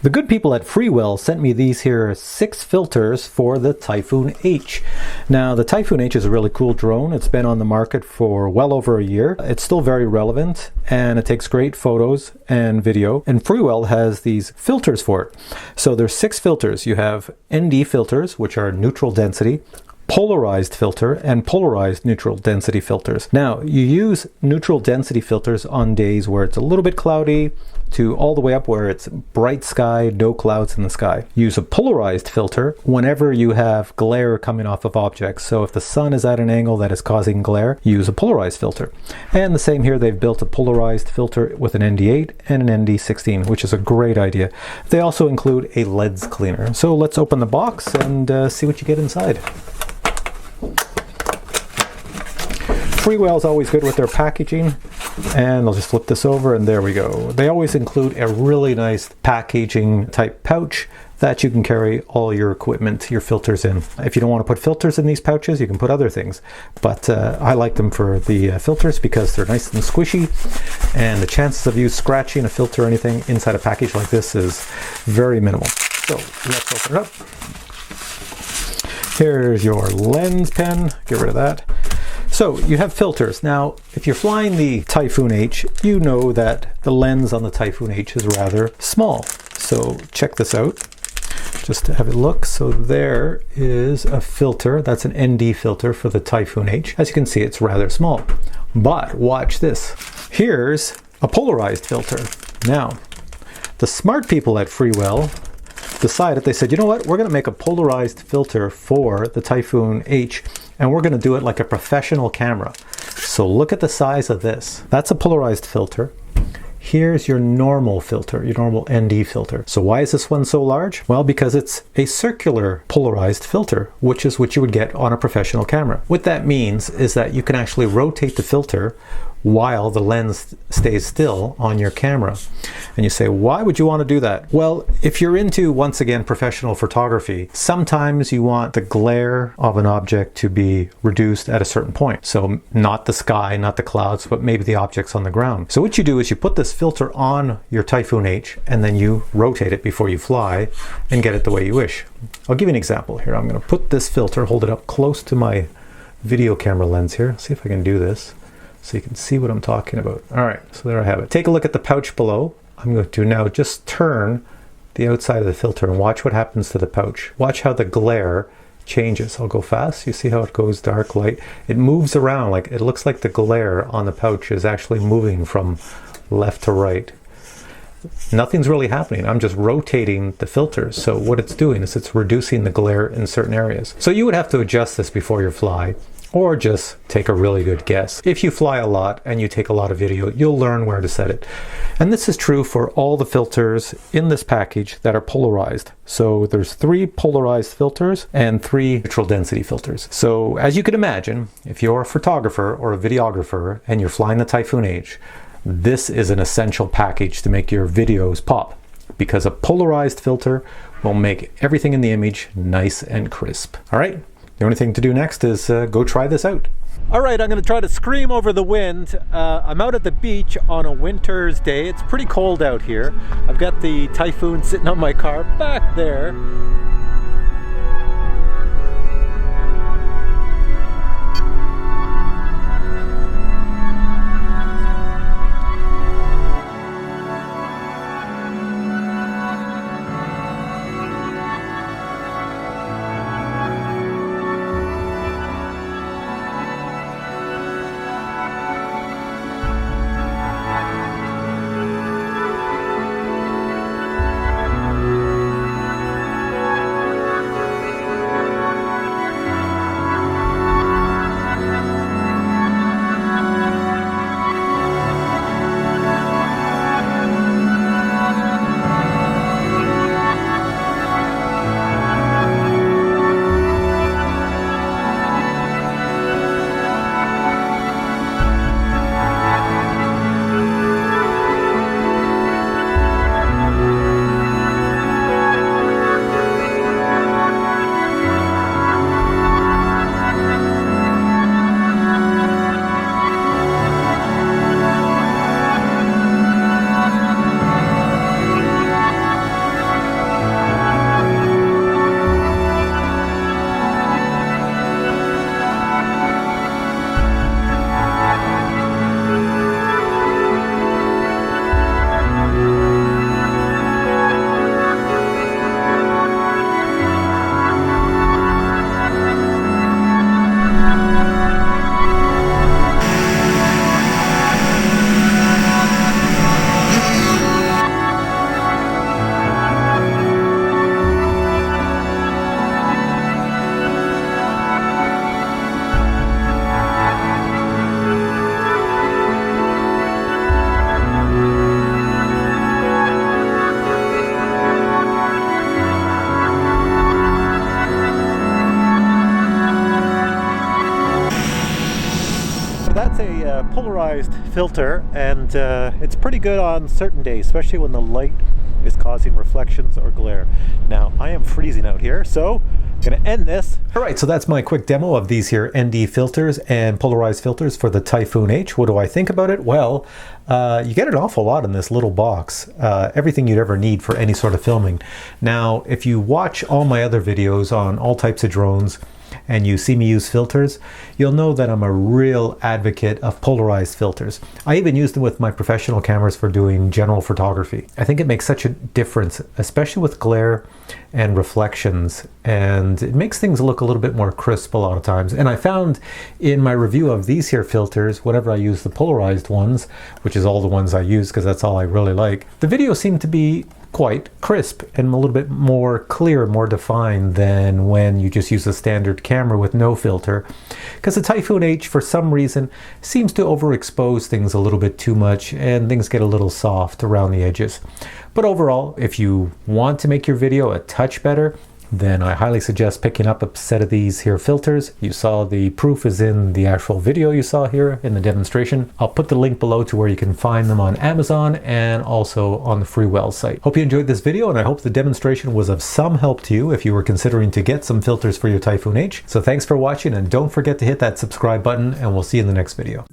The good people at Freewell sent me these here 6 filters for the TYPHOON H. Now, the TYPHOON H is a really cool drone. It's been on the market for well over a year. It's still very relevant, and it takes great photos and video. And Freewell has these filters for it. So there's 6 filters. You have ND filters, which are neutral density, polarized filter, and polarized neutral density filters. Now, you use neutral density filters on days where it's a little bit cloudy to all the way up where it's bright sky, no clouds in the sky. Use a polarized filter whenever you have glare coming off of objects. So if the sun is at an angle that is causing glare, use a polarized filter. And the same here, they've built a polarized filter with an ND8 and an ND16, which is a great idea. They also include a lens cleaner. So let's open the box and see what you get inside. Freewell is always good with their packaging, and I'll just flip this over and there we go. They always include a really nice packaging type pouch that you can carry all your equipment, your filters in. If you don't want to put filters in these pouches, you can put other things, but I like them for the filters because they're nice and squishy, and the chances of you scratching a filter or anything inside a package like this is very minimal. So let's open it up. Here's your lens pen, get rid of that. So you have filters. Now, if you're flying the TYPHOON H, you know that the lens on the TYPHOON H is rather small. So check this out, just to have a look. So there is a filter, that's an ND filter for the TYPHOON H. As you can see, it's rather small. But watch this. Here's a polarized filter. Now, the smart people at Freewell decided, they said, you know what, we're going to make a polarized filter for the TYPHOON H, and we're going to do it like a professional camera. So look at the size of this. That's a polarized filter. Here's your normal filter, your normal ND filter. So why is this one so large? Well, because it's a circular polarized filter, which is what you would get on a professional camera. What that means is that you can actually rotate the filter while the lens stays still on your camera. And you say, why would you want to do that? Well, if you're into, once again, professional photography, sometimes you want the glare of an object to be reduced at a certain point. So not the sky, not the clouds, but maybe the objects on the ground. So what you do is you put this filter on your TYPHOON H, and then you rotate it before you fly and get it the way you wish. I'll give you an example here. I'm going to put this filter, hold it up close to my video camera lens here. See if I can do this, so you can see what I'm talking about. All right, so there I have it. Take a look at the pouch below. I'm going to now just turn the outside of the filter and watch what happens to the pouch. Watch how the glare changes. I'll go fast. You see how it goes dark, light? It moves around, like it looks like the glare on the pouch is actually moving from left to right. Nothing's really happening. I'm just rotating the filters. So what it's doing is it's reducing the glare in certain areas. So you would have to adjust this before you fly, or just take a really good guess. If you fly a lot and you take a lot of video, you'll learn where to set it. And this is true for all the filters in this package that are polarized. So there's 3 polarized filters and 3 neutral density filters. So as you can imagine, if you're a photographer or a videographer and you're flying the TYPHOON H, this is an essential package to make your videos pop, because a polarized filter will make everything in the image nice and crisp. All right? The only thing to do next is go try this out. All right, I'm going to try to scream over the wind. I'm out at the beach on a winter's day. It's pretty cold out here. I've got the TYPHOON sitting on my car back there. polarized filter, and it's pretty good on certain days, especially when the light is causing reflections or glare. Now, I am freezing out here, so I'm gonna end this. All right, so that's my quick demo of these here ND filters and polarized filters for the TYPHOON H. What do I think about it? Well, you get an awful lot in this little box. Everything you'd ever need for any sort of filming. Now, if you watch all my other videos on all types of drones, and you see me use filters, you'll know that I'm a real advocate of polarized filters. I even use them with my professional cameras for doing general photography. I think it makes such a difference, especially with glare and reflections, and it makes things look a little bit more crisp a lot of times. And I found in my review of these here filters, whenever I use the polarized ones, which is all the ones I use because that's all I really like, the video seemed to be quite crisp and a little bit more clear, more defined than when you just use a standard camera with no filter. Because the TYPHOON H, for some reason, seems to overexpose things a little bit too much and things get a little soft around the edges. But overall, if you want to make your video a touch better, then I highly suggest picking up a set of these here filters. You saw the proof is in the actual video you saw here in the demonstration. I'll put the link below to where you can find them on Amazon and also on the Freewell site. Hope you enjoyed this video, and I hope the demonstration was of some help to you if you were considering to get some filters for your TYPHOON H. So thanks for watching, and don't forget to hit that subscribe button, and we'll see you in the next video.